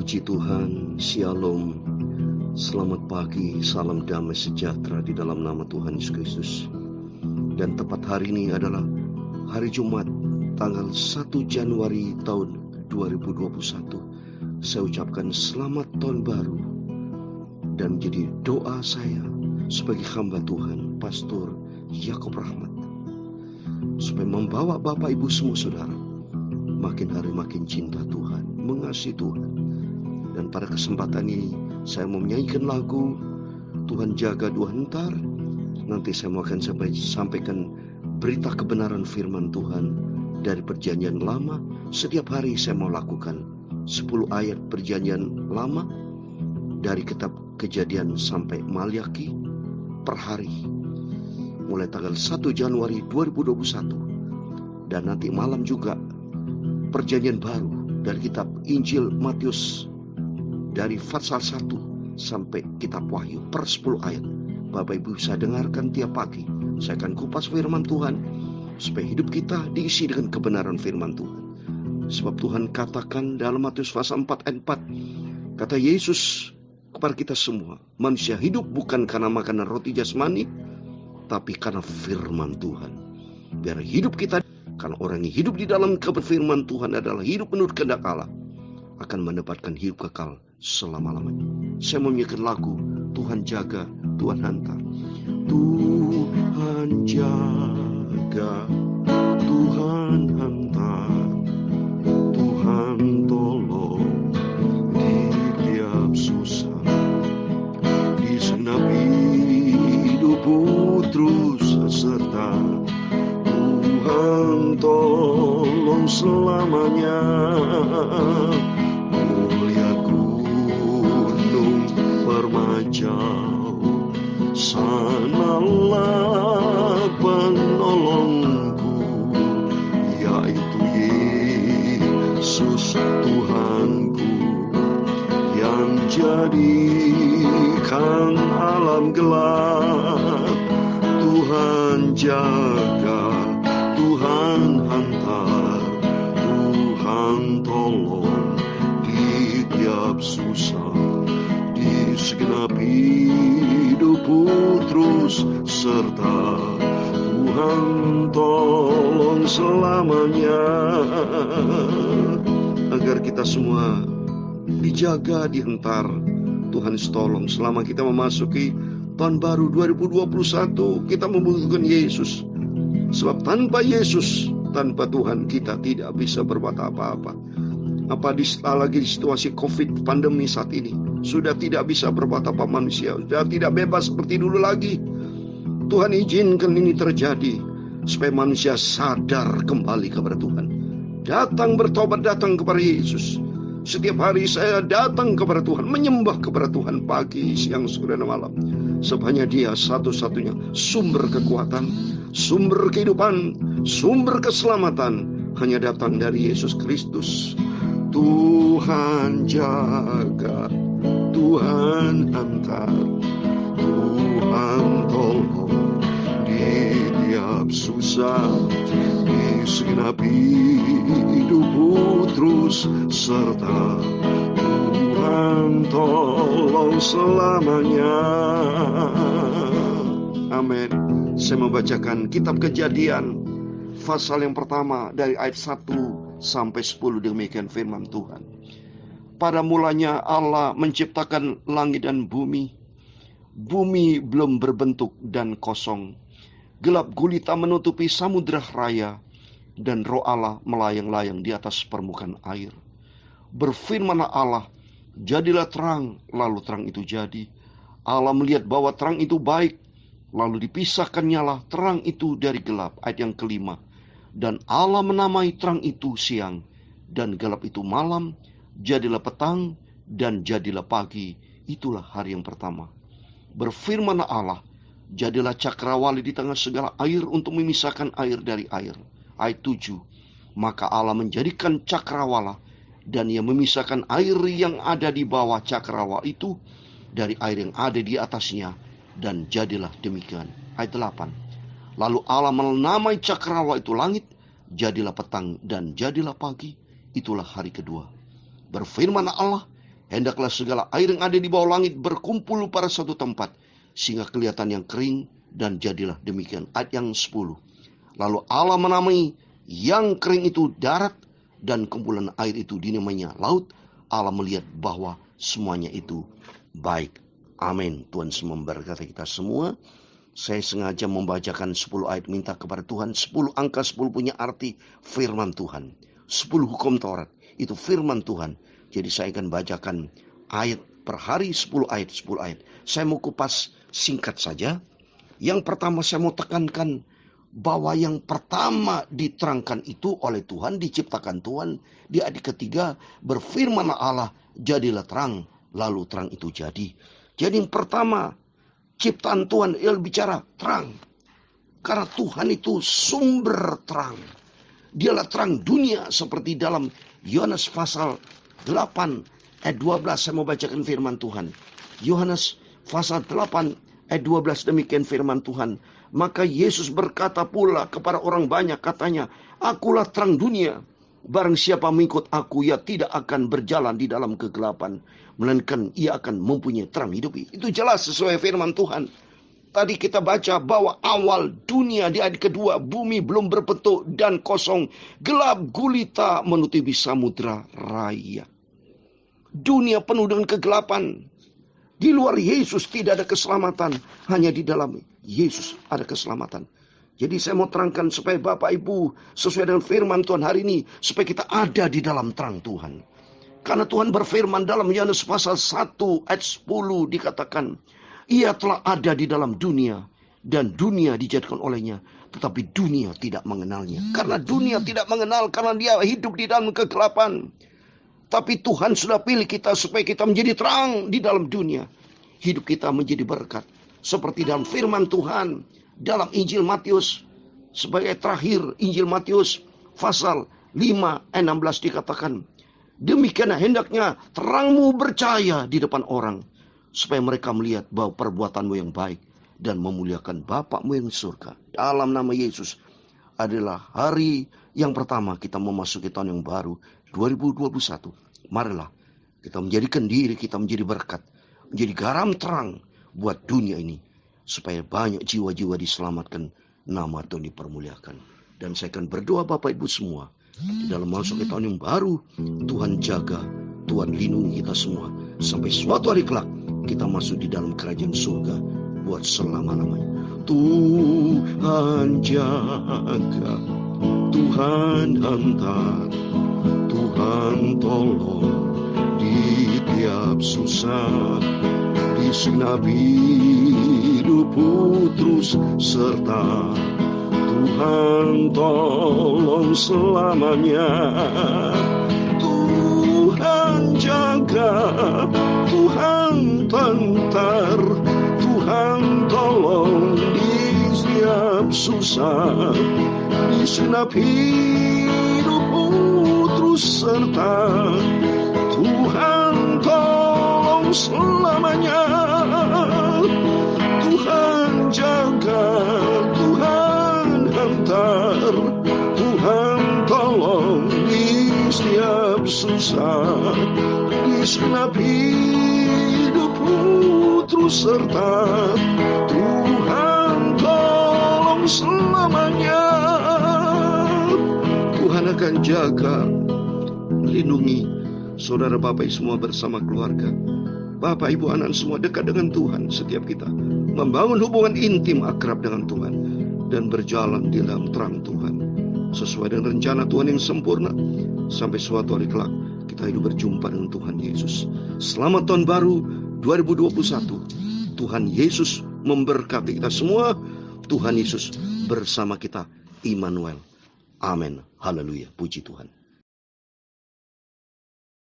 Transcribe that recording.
Puji Tuhan, Shalom, selamat pagi, salam damai sejahtera di dalam nama Tuhan Yesus Kristus. Dan tepat hari ini adalah hari Jumat, tanggal 1 Januari tahun 2021. Saya ucapkan selamat tahun baru. Dan jadi doa saya sebagai hamba Tuhan, Pastor Yakob Rahmat, supaya membawa Bapak Ibu semua saudara makin hari makin cinta Tuhan, mengasihi Tuhan. Dan pada kesempatan ini saya mau menyanyikan lagu Tuhan Jaga Dua Hentar. Nanti saya mau akan sampaikan berita kebenaran firman Tuhan dari Perjanjian Lama. Setiap hari saya mau lakukan 10 ayat Perjanjian Lama dari kitab Kejadian sampai Maliaki per hari, mulai tanggal 1 Januari 2021. Dan nanti malam juga Perjanjian Baru dari kitab Injil Matius dari pasal 1 sampai kitab Wahyu per 10 ayat. Bapak Ibu bisa dengarkan tiap pagi. Saya akan kupas firman Tuhan supaya hidup kita diisi dengan kebenaran firman Tuhan. Sebab Tuhan katakan dalam Matius pasal 4 ayat 4, kata Yesus kepada kita semua, manusia hidup bukan karena makanan roti jasmani, tapi karena firman Tuhan. Biar hidup kita, karena orang yang hidup di dalam firman Tuhan adalah hidup menurut kehendak Allah, akan mendapatkan hidup kekal selama-lamanya. Saya menyanyikan lagu Tuhan Jaga, Tuhan Hantar. Tuhan jaga, Tuhan hantar, Tuhan tolong di tiap susah, di segenap hidupku terus serta. Tuhan tolong selamanya. Mulia gunung Permajau, sanalah penolongku, yaitu Yesus Tuhanku, yang jadikan alam gelap. Tuhan jaga, Tuhan hantar, Tuhan tolong di tiap susah, di segenap hidupku terus serta. Tuhan tolong selamanya, agar kita semua dijaga, dihentar. Tuhan tolong selama kita memasuki tahun baru 2021. Kita membutuhkan Yesus. Sebab tanpa Yesus, tanpa Tuhan, kita tidak bisa berbuat apa-apa. Lagi di situasi COVID pandemi saat ini, sudah tidak bisa berbuat apa manusia, sudah tidak bebas seperti dulu lagi. Tuhan izinkan ini terjadi supaya manusia sadar kembali kepada Tuhan, datang bertobat, datang kepada Yesus. Setiap hari saya datang kepada Tuhan, menyembah kepada Tuhan pagi, siang, sore, dan malam. Sebab hanya Dia satu-satunya sumber kekuatan, sumber kehidupan, sumber keselamatan, hanya datang dari Yesus Kristus. Tuhan jaga, Tuhan hantar, Tuhan tolong di tiap susah, di segenap hidupku terus serta. Tuhan tolong selamanya. Amin. Saya membacakan kitab Kejadian pasal yang pertama dari ayat 1 sampai 10. Demikian firman Tuhan. Pada mulanya Allah menciptakan langit dan bumi. Bumi belum berbentuk dan kosong. Gelap gulita menutupi samudera raya, dan roh Allah melayang-layang di atas permukaan air. Berfirmanlah Allah, jadilah terang, lalu terang itu jadi. Allah melihat bahwa terang itu baik, lalu dipisahkannyalah terang itu dari gelap. Ayat yang kelima. Dan Allah menamai terang itu siang, dan gelap itu malam. Jadilah petang, dan jadilah pagi. Itulah hari yang pertama. Berfirmanlah Allah, jadilah cakrawala di tengah segala air untuk memisahkan air dari air. Ayat 7. Maka Allah menjadikan cakrawala, dan Ia memisahkan air yang ada di bawah cakrawala itu dari air yang ada di atasnya, dan jadilah demikian. Ayat 8. Lalu Allah menamai cakrawala itu langit, jadilah petang dan jadilah pagi. Itulah hari kedua. Berfirman Allah, hendaklah segala air yang ada di bawah langit berkumpul pada satu tempat, sehingga kelihatan yang kering, dan jadilah demikian. Ayat yang 10. Lalu Allah menamai yang kering itu darat, dan kumpulan air itu dinamainya laut. Allah melihat bahwa semuanya itu baik. Amin. Tuhan memberkati kita semua. Saya sengaja membacakan 10 ayat, minta kepada Tuhan. 10 angka 10 punya arti firman Tuhan. 10 hukum Taurat itu firman Tuhan. Jadi saya akan bacakan ayat per hari, 10 ayat, 10 ayat. Saya mau kupas singkat saja. Yang pertama saya mau tekankan bahwa yang pertama diterangkan itu oleh Tuhan, diciptakan Tuhan. Di ayat ketiga, berfirmanlah Allah, jadilah terang, lalu terang itu jadi. Jadi yang pertama, ciptaan Tuhan, ia bicara terang. Karena Tuhan itu sumber terang. Dialah terang dunia, seperti dalam Yohanes pasal 8 ayat 12. Saya mau bacakan firman Tuhan. Yohanes pasal 8 ayat 12, demikian firman Tuhan. Maka Yesus berkata pula kepada orang banyak, katanya, akulah terang dunia. Barang siapa mengikut aku, ia tidak akan berjalan di dalam kegelapan, melainkan ia akan mempunyai terang hidup. Itu jelas sesuai firman Tuhan. Tadi kita baca bahwa awal dunia di ayat kedua, bumi belum berbentuk dan kosong, gelap gulita menutupi samudra raya. Dunia penuh dengan kegelapan. Di luar Yesus tidak ada keselamatan, hanya di dalam Yesus ada keselamatan. Jadi saya mau terangkan supaya Bapak Ibu sesuai dengan firman Tuhan hari ini, supaya kita ada di dalam terang Tuhan. Karena Tuhan berfirman dalam Yohanes pasal 1 ayat 10 dikatakan, ia telah ada di dalam dunia, dan dunia dijadikan olehnya, tetapi dunia tidak mengenalnya. Karena dunia tidak mengenal, karena dia hidup di dalam kegelapan. Tapi Tuhan sudah pilih kita supaya kita menjadi terang di dalam dunia. Hidup kita menjadi berkat. Seperti dalam firman Tuhan, dalam Injil Matius, sebagai terakhir Injil Matius pasal 5 ayat 16 dikatakan, demikianlah hendaknya terangmu bercahaya di depan orang, supaya mereka melihat bahwa perbuatanmu yang baik dan memuliakan Bapakmu yang di surga. Dalam nama Yesus adalah hari yang pertama kita memasuki tahun yang baru 2021. Marilah kita menjadikan diri kita menjadi berkat, menjadi garam terang buat dunia ini, supaya banyak jiwa-jiwa diselamatkan, nama Tuhan dipermuliakan. Dan saya akan berdoa Bapak Ibu semua, di dalam masuk ke tahun yang baru, Tuhan jaga, Tuhan lindungi kita semua, sampai suatu hari kelak kita masuk di dalam kerajaan surga buat selama-lamanya. Tuhan jaga, Tuhan hantar, Tuhan tolong di tiap susah, di senabi hidupku terus serta. Tuhan tolong selamanya. Tuhan jaga, Tuhan tantar, Tuhan tolong di setiap susah, di segenap hidupku terus serta. Tuhan tolong selamanya. Tuhan jaga, Tuhan hantar, Tuhan tolong di setiap susah, di segenap hidupku terus serta. Tuhan tolong selamanya. Tuhan akan jaga, lindungi saudara Bapak semua bersama keluarga. Bapak Ibu anak semua dekat dengan Tuhan. Setiap kita membangun hubungan intim akrab dengan Tuhan, dan berjalan di dalam terang Tuhan, sesuai dengan rencana Tuhan yang sempurna, sampai suatu hari kelak kita hidup berjumpa dengan Tuhan Yesus. Selamat tahun baru 2021. Tuhan Yesus memberkati kita semua. Tuhan Yesus bersama kita, Immanuel. Amin. Haleluya. Puji Tuhan.